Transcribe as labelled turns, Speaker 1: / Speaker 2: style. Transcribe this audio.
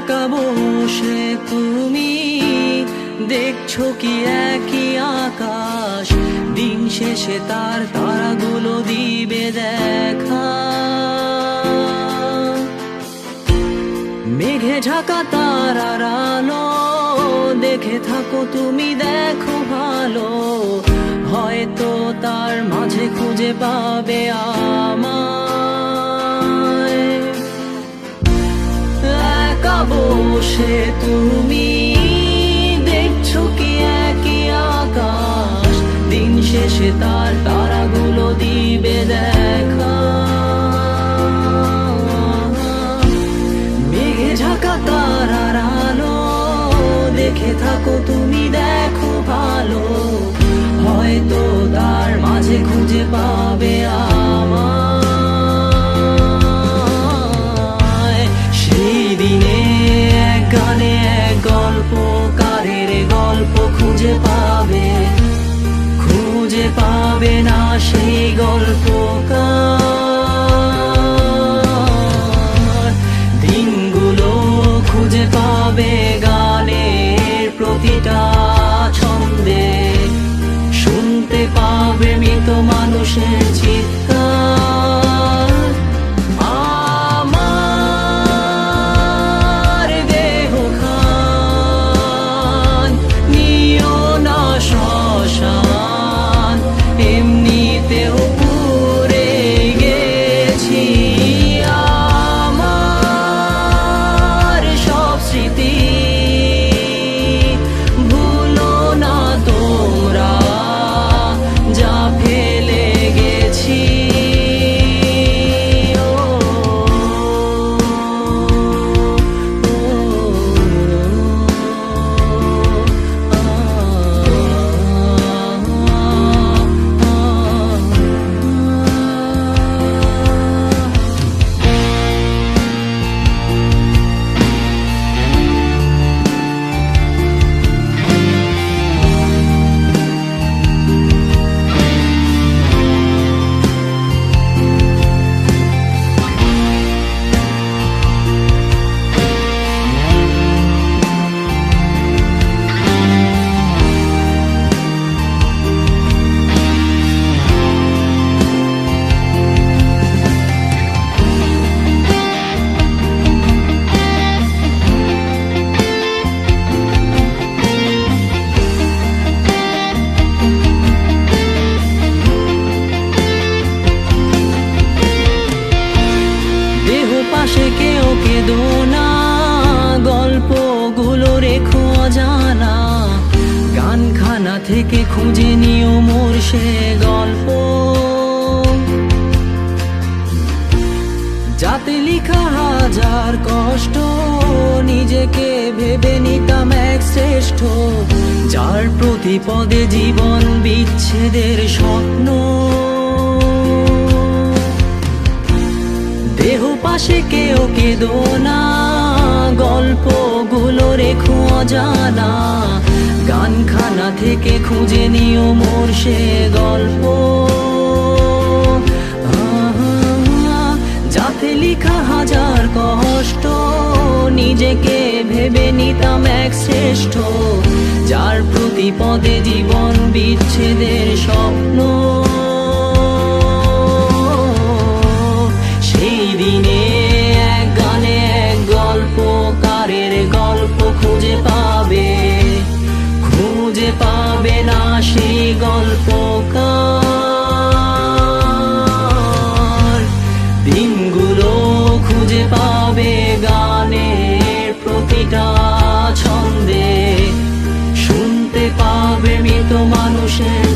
Speaker 1: একা বসে তুমি দেখছো কি একই আকাশ, দিন শেষে তার তারাগুলো দিবে দেখা। মেঘে ঢাকা তারার আলো দেখে থাকো তুমি, দেখো ভালো, হয়তো তার মাঝে খুঁজে পাবে আমায়। একা বসে তুমি দেখছো কি একই আকাশ, দিন শেষে তার তারাগুলো দিবে দেখা। মেঘে ঢাকা তারার আলো দেখে থাকো তুমি, দেখো ভালো, হয়তো তার মাঝে খুঁজে পাবে আমায়। সেই দিনে এক গানে এক গল্পকারের গল্প খুঁজে পাবে, খুঁজে পাবে না সেই গল্পকার। দিনগুলো খুঁজে পাবে গানের প্রতিটা ছন্দে, শুনতে পাবে মৃত মানুষের চিৎকার। আমার দেহ খান নিও না শ্মশান, এমনিতেও পুড়ে গেছি। আমার সব স্মৃতি ভুলো না তোমরা, যা ফেলে গেছি। পাশে কেউ কেঁদো না, গল্পগুলো রেখো অজানা, গানখানা থেকে খুঁজে নিও মোর সে গল্প, যাতে লিখা হাজার কষ্ট নিজেকে ভেবে নিতাম এক শ্রেষ্ঠ, যার প্রতি পদে জীবন বিচ্ছেদের স্বপ্ন। দেহ পাশে কেউ কেঁদো না, গল্পগুলো রেখো অজানা, গানখানা থেকে খুঁজে নিও মোর সে গল্প, যাতে লিখা হাজার কষ্ট নিজেকে ভেবে নিতাম এক শ্রেষ্ঠ, যার প্রতি পদে জীবন বিচ্ছেদের স্বপ্ন। সেই দিনে এক গানে এক গল্পকারের গল্প খুঁজে পাবে, খুঁজে পাবে না সেই গল্পকার। দিনগুলো খুঁজে পাবে গানের প্রতিটা ছন্দে, শুনতে পাবে মৃত মানুষের